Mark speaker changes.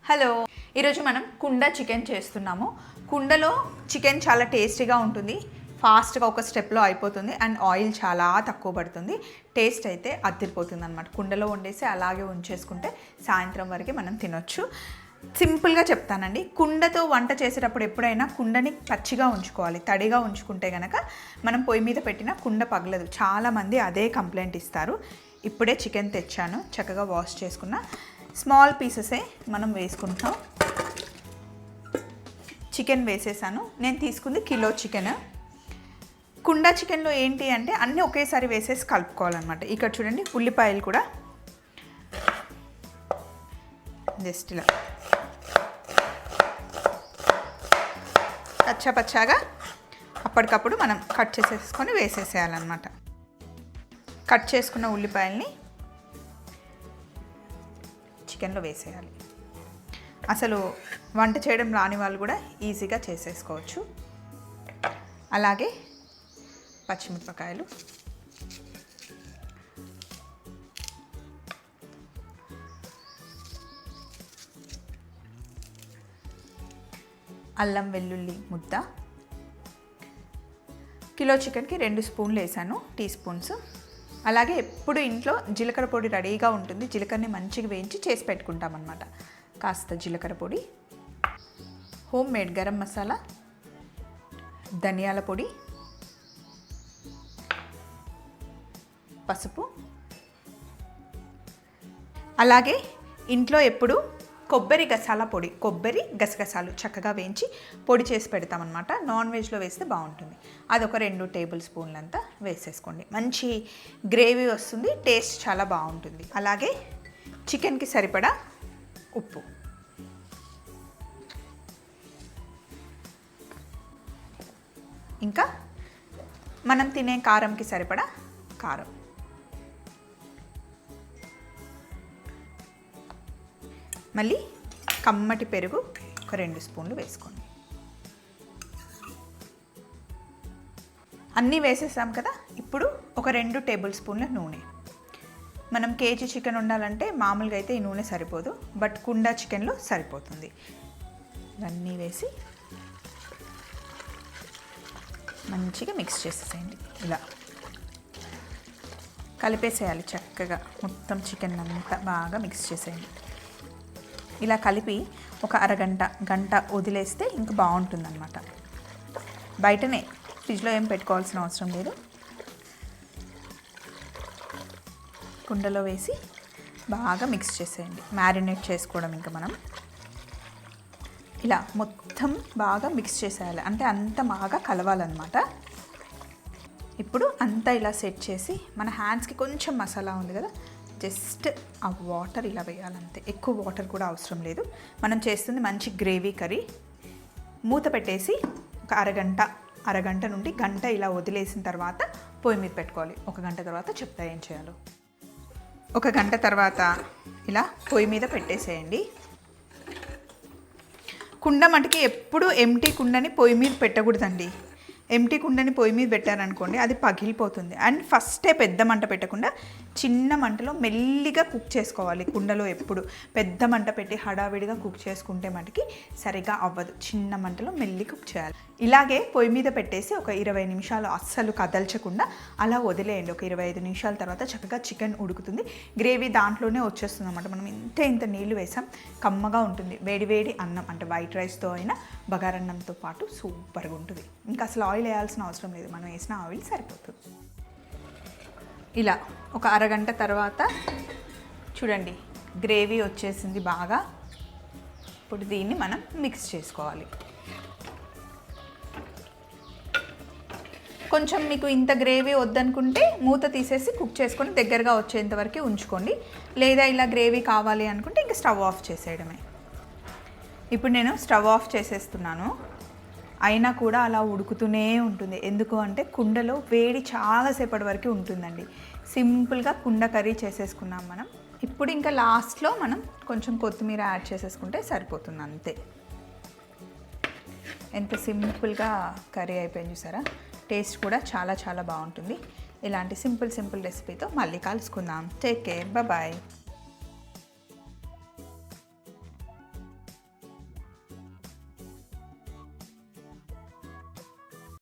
Speaker 1: Hello, ఈరోజు మనం కుండ చికెన్ చేస్తున్నాము. కుండలో చికెన్ చాలా టేస్టీగా ఉంటుంది, ఫాస్ట్గా ఒక స్టెప్లో అయిపోతుంది అండ్ ఆయిల్ చాలా తక్కువ పడుతుంది. టేస్ట్ అయితే అదిరిపోతుంది అనమాట. కుండలో వండేసి అలాగే ఉంచేసుకుంటే సాయంత్రం వరకు మనం తినొచ్చు. సింపుల్గా చెప్తానండి. కుండతో వంట చేసేటప్పుడు ఎప్పుడైనా కుండని పచ్చిగా ఉంచుకోవాలి. తడిగా ఉంచుకుంటే కనుక మనం పొయ్యి మీద పెట్టిన కుండ పగలదు. చాలామంది అదే కంప్లైంట్ ఇస్తారు. ఇప్పుడే చికెన్ తెచ్చాను, చక్కగా వాష్ చేసుకున్న. స్మాల్ పీసెసే మనం వేసుకుంటాం. చికెన్ వేసేసాను. నేను తీసుకుంది కిలో చికెన్. కుండ చికెన్లో ఏంటి అంటే అన్నీ ఒకేసారి వేసేసి కలుపుకోవాలన్నమాట. ఇక్కడ చూడండి, ఉల్లిపాయలు కూడా జస్ట్ ఇలా పచ్చాగా అప్పటికప్పుడు మనం కట్ చేసేసుకొని వేసేసేయాలన్నమాట. కట్ చేసుకున్న ఉల్లిపాయల్ని చికెన్లో వేసేయాలి. అసలు వంట చేయడం రాని వాళ్ళు కూడా ఈజీగా చేసేసుకోవచ్చు. అలాగే పచ్చిమిరపకాయలు, అల్లం వెల్లుల్లి ముద్ద. కిలో చికెన్కి 2 స్పూన్లు వేసాను, టీ స్పూన్స్. అలాగే ఎప్పుడు ఇంట్లో జీలకర్ర పొడి రెడీగా ఉంటుంది. జీలకర్రని మంచిగా వేయించి చేసి పెట్టుకుంటాం అన్నమాట. కాస్త జీలకర్ర పొడి, హోమ్ మేడ్ గరం మసాలా, ధనియాల పొడి, పసుపు. అలాగే ఇంట్లో ఎప్పుడు కొబ్బరి గసాల పొడి, కొబ్బరి గసగసాలు చక్కగా వేయించి పొడి చేసి పెడతామన్నమాట. నాన్ వెజ్లో వేస్తే బాగుంటుంది. అదొక 2 టేబుల్ స్పూన్లంతా వేసేసుకోండి. మంచి గ్రేవీ వస్తుంది, టేస్ట్ చాలా బాగుంటుంది. అలాగే చికెన్కి సరిపడా ఉప్పు, ఇంకా మనం తినే కారంకి సరిపడా కారం, మళ్ళీ కమ్మటి పెరుగు ఒక 2 స్పూన్లు వేసుకోండి. అన్నీ వేసేసాం కదా. ఇప్పుడు ఒక 2 టేబుల్ స్పూన్ల నూనె. మనం కేజీ చికెన్ ఉండాలంటే మామూలుగా అయితే ఈ నూనె సరిపోదు, బట్ కుండ చికెన్లో సరిపోతుంది. ఇవన్నీ వేసి మంచిగా మిక్స్ చేసేసేయండి. ఇలా కలిపేసేయాలి చక్కగా. మొత్తం చికెన్ అంతా బాగా మిక్స్ చేసేయండి. ఇలా కలిపి ఒక అరగంట గంట వదిలేస్తే ఇంక బాగుంటుందన్నమాట. బయటనే, ఫ్రిడ్జ్లో ఏం పెట్టుకోవాల్సిన అవసరం లేదు. కుండలో వేసి బాగా మిక్స్ చేసేయండి. మ్యారినేట్ చేసుకోవడం ఇంకా మనం ఇలా మొత్తం బాగా మిక్స్ చేసేయాలి. అంటే అంత బాగా కలవాలన్నమాట. ఇప్పుడు అంతా ఇలా సెట్ చేసి మన హ్యాండ్స్కి కొంచెం మసాలా ఉంది కదా, జస్ట్ ఆ వాటర్ ఇలా వేయాలంతే. ఎక్కువ వాటర్ కూడా అవసరం లేదు. మనం చేస్తుంది మంచి గ్రేవీ కర్రీ. మూత పెట్టేసి ఒక అరగంట నుండి గంట ఇలా వదిలేసిన తర్వాత పొయ్యి మీద పెట్టుకోవాలి. 1 గంట తర్వాత చెప్తా ఏం చేయాలో. 1 గంట తర్వాత ఇలా పొయ్యి మీద పెట్టేసేయండి. కుండ మటుకి ఎప్పుడు ఎంటీ కుండని పొయ్యి మీద పెట్టకూడదండి. ఎంటీ కుండని పొయ్యి మీద పెట్టారనుకోండి, అది పగిలిపోతుంది. అండ్ ఫస్టే పెద్ద మంట పెట్టకుండా చిన్న మంటలో మెల్లిగా కుక్ చేసుకోవాలి. కుండలో ఎప్పుడు పెద్ద మంట పెట్టి హడావిడిగా కుక్ చేసుకుంటే మటుకి సరిగా అవ్వదు. చిన్న మంటలో మెల్లి కుక్ చేయాలి. ఇలాగే పొయ్యి మీద పెట్టేసి ఒక 20 నిమిషాలు అస్సలు కదల్చకుండా అలా వదిలేయండి. ఒక 25 నిమిషాల తర్వాత చక్కగా చికెన్ ఉడుకుతుంది. గ్రేవీ దాంట్లోనే వచ్చేస్తుంది అన్నమాట. మనం ఇంత నీళ్ళు వేసాం, కమ్మగా ఉంటుంది. వేడి అన్నం అంటే వైట్ రైస్తో అయినా బగారన్నంతో పాటు సూపర్గా ఉంటుంది. ఇంకా అసలు ఆయిల్ వేయాల్సిన అవసరం లేదు. మనం వేసిన ఆయిల్ సరిపోతుంది. ఇలా ఒక అరగంట తర్వాత చూడండి, గ్రేవీ వచ్చేసింది బాగా. ఇప్పుడు దీన్ని మనం మిక్స్ చేసుకోవాలి. కొంచెం మీకు ఇంత గ్రేవీ వద్దనుకుంటే మూత తీసేసి కుక్ చేసుకొని దగ్గరగా వచ్చేంత వరకు ఉంచుకోండి. లేదా ఇలా గ్రేవీ కావాలి అనుకుంటే ఇంక స్టవ్ ఆఫ్ చేసేయడమే. ఇప్పుడు నేను స్టవ్ ఆఫ్ చేసేస్తున్నాను. అయినా కూడా అలా ఉడుకుతూనే ఉంటుంది. ఎందుకు అంటే కుండలో వేడి చాలాసేపటి వరకు ఉంటుందండి. సింపుల్గా కుండ కర్రీ చేసేసుకున్నాం మనం. ఇప్పుడు ఇంకా లాస్ట్లో మనం కొంచెం కొత్తిమీర యాడ్ చేసేసుకుంటే సరిపోతుంది, అంతే. ఎంత సింపుల్గా కర్రీ అయిపోయింది చూసారా. టేస్ట్ కూడా చాలా బాగుంటుంది. ఇలాంటి సింపుల్ రెసిపీతో మళ్ళీ కలుసుకుందాం. Take care, bye.